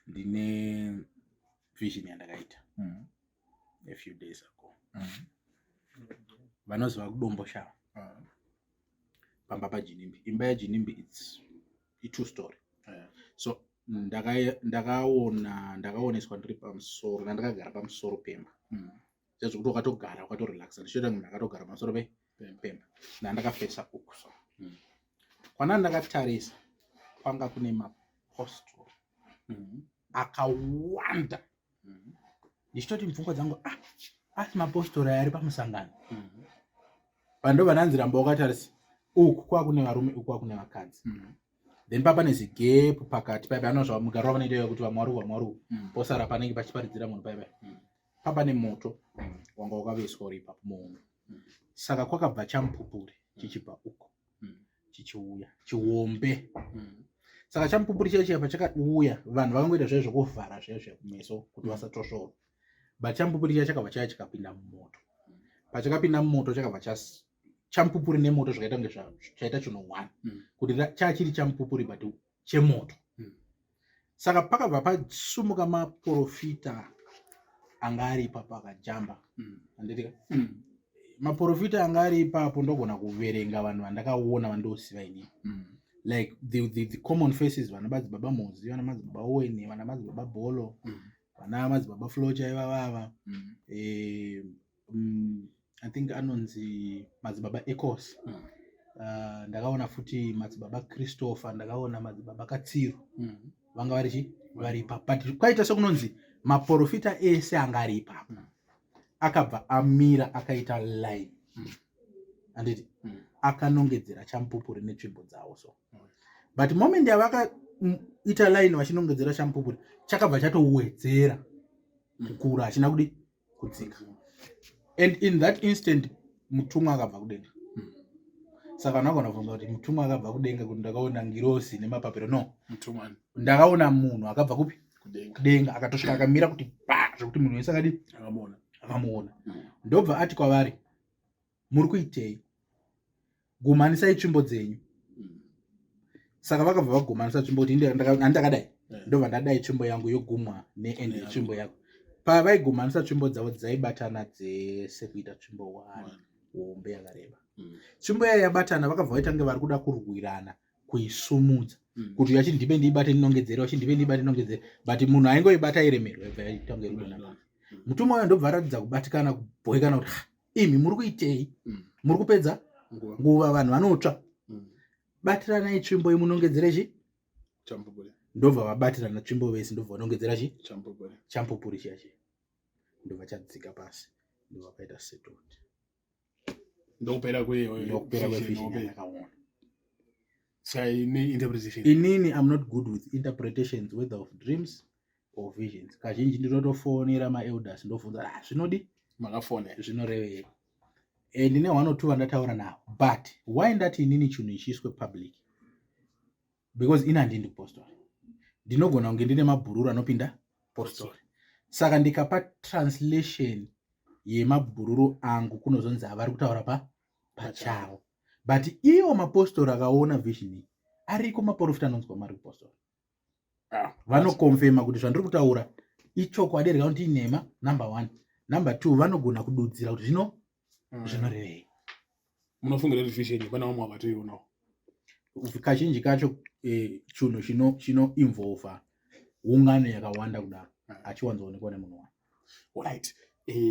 ndine vision yandakaita a few days ago. Vanoziva kudombo shava pamba paJinimbi. Imba yaJinimbi it's a true story. So ndakaoneswa ndiri pamusoro nandakagara pamusoro pemba. Chazvo kuti ukatogara ukatorelaxa ndichoita munhu akatogara pamusoro pemba nandakafesa uku. So kwanandakatarisa kwanga kune mapostori akawanda. Ndichitoti mupfungwa dzangu asi mapostori ari pamusangano. Pandobva ndanziramba wakatarisa uku kwakune varume uku kwakune vakadzi. Then pane zigepu pakati paipa anozva mugaro wavanoita kuti vamwaru posara panenge pachiparidzira munhu paipa. Pane moto wanga wakaveswa uri ipapo muhomwe. Saka kwakabva chamupupuri chichibva uko chichiuya chiombe. Saka chamupupuri chiya pachakauya vanhu vakangoita zvaizvo kuvhara zvaizvo kumeso kuti vasatosvora. But chamupupuri chiya chakabva chaya chikapinda mumoto. Pachakapinda mumoto chakabva chamupupuri nemoto zvakaita kunge chaita chinonwana kuti chachiri chamupupuri but chemoto. Saka pakabva pasumuka maprofita anga ari ipapo akajamba. Anditika maprofita anga ari ipapo ndogona kuverenga vanhu vandakaona vandosiva inini. Like the common faces, vana madzibaba Mozi, vana madzibaba Owen, vana madzibaba Bolo, vana madzibaba Flocha ivava. I think anonzi madzibaba Ecos. Ndakaona futi madzibaba Christopher, ndakaona madzibaba Katsiru. Vanga vari ipapo. But kwaita sekunonzi maprofita ese anga ari ipapo. Akabva amira akaita line. Anditi akanongedzera chamupupuri netsvimbo dzawo. So but moment yavakaita line vachinongedzera chamupupuri chakabva chatowedzera kukura hachina kudi kudzika. And in that instant mutumwa akabva kudenga. Saka ndakona kufunga kuti mutumwa akabva kudenga kuti ndakaona ngirosi nemapapiro. No, mutumwa ndakaona munhu akabva kupi kudenga akatosvika akamira kuti zvokuti munhu wese akadi akamuona. Ndobva ati kwavari muri kuitei, gumanisai tsvimbo dzenyu. Saka vakabva vagumanisa tsvimbo kuti ndakadai ndobva ndadai tsvimbo yangu yogumwa neende tsvimbo yako. Pavaigumanisa tsvimbo dzavo dzaibatana dzese kuita tsvimbo 1 hombe yakareba. Tsvimbo yayo yabatana vakabva vaita kunge vari kuda kurwirana kuisumudza kuti yachiti ndibe ndiibate ndinongedzere, wachiti ndibe ndiibate ndinongedzere, but munhu aingoibata iremerwa yaita kunge rudonana. Mutumwa wayo ndobva aratidza kubatikana kubhoekana kuti imi muri kuitei, muri kupedza nguva, vanhu vanotsva. Batiranai tsvimbo yemunongedzerechi chamupupuri. Ndobva vabatirana tsvimbo vese ndobva vanongedzera chamupupuri chiya ndobva chadzika pasi ndobva paita settled. Ndokupera kwevision yakaona. Saka inini I'm not good with interpretations whether of dreams or visions. Kazhinji ndinotofonera maelders ndobvunza zvinodi makafona zvinorevei. Ndine 1 or 2 vandataura navo, but why ndati inini chinhu ichiswe public? Because ina handindi postori. Ndinogona kunge ndine mabhururu anopinda postori. Saka ndikapa translation yemabhururu angu kunozonzi avari kutaura pachavo. But iwo mapostori akaona vision ariko maprofita anonzwa mari postori. Vanokonfirma kuti zvandiri kutaura ichokwadi rega kuti inhema number 1. Number 2 vanogona kududzira kuti zvinorevei. Munofungira kuti vision pana vamwe vakatoionawo. Kazhinji kacho chinhu chino involva ungano yakawanda kudaro achiwanzoonekwa nemunhu wani. Alright.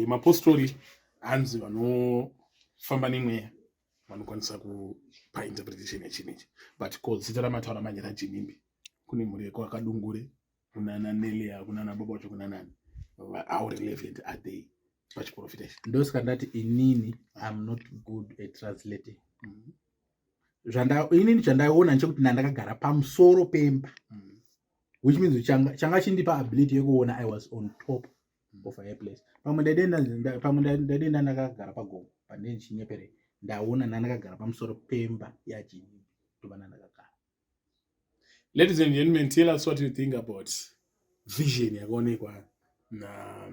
Mapostori hanzi vanofamba nemweya vanokwanisa kupa interpretation yachinechi. But zita ramataura manje raJinimbi kune mhuri kwakadungure kunana Nelea kunana baba vacho kunana how relevant are they pachiprofita. Ndosaka ndati inini I'm not good at translating. Inini chandaiona nchekuti ndakagara pamusoro pemba, which means changa chindipa ability yekuona I was on top of a place. Pamwe ndadenda ndakagara pagomo pandine chinyepere ndaona ndakagara pamusoro pemba yaJinimbi ndobva ndakagara. Ladies and gentlemen, tell us what you think about vision yakaonekwa na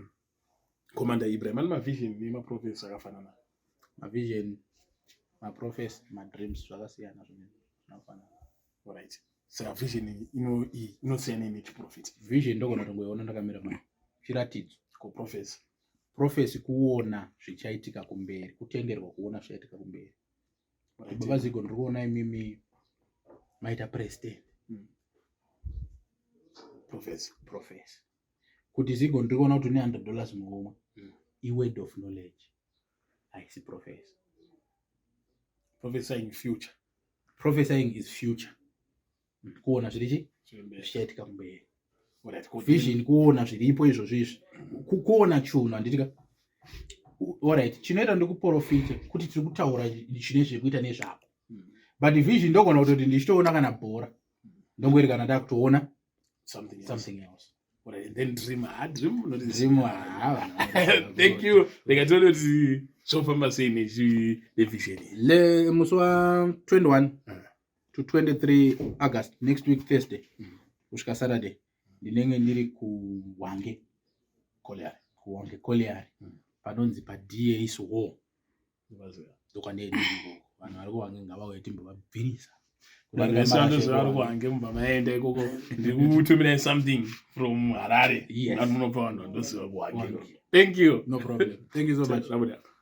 Commander Ibrahim. Ani mavision nemaprofesa akafanana. Mavision, maprofesa, madreams zvakasiyana zvinofanana. Alright. saka vision inosiyana nechiprofeti. Vision ndogona tongoiona ndakamira mani chiratidzo. Kuprofesi Prophecy kuona zvichaitika kumberi, kutengerwa kuona zvichaitika kumberi. Baba Zigo ndiri kuona imimi maita president. Prophecy. Kuti Zigo ndiri kuona kuti une $100 muhomwe. I-word of knowledge. Haisi prophecy. Prophesying future. Prophesying is future. Kuona zvirichi zvichaitika kumberi. Vision kuona zviripo izvo zvizvi. Kuona chinhu handitika. Alright, chinoita ndikuprofita kuti tiri kutaura chine zvekuita nezvako. But vision ndogona kuti ndichitoona kana bhora. Ndongori kana ndakutoona something else. Alright, then dream. Thank you. Ndikatoona kuti zvofamba sei nevision. Le musi wa 21 to 23 August, next week Thursday, kusvika Saturday, ndinenge ndiri kuHwange Colliery. Panonzi paDA's Hall. Ndokwaneni vanhu vari kuHwange ngavauye timbovabvisa. Vari kuHwange mubamaenda ikoko ndikutumirai something from Harare. Yes. Munopa vanhu vandoziva kuHwange. Thank you. No problem. Thank you so much.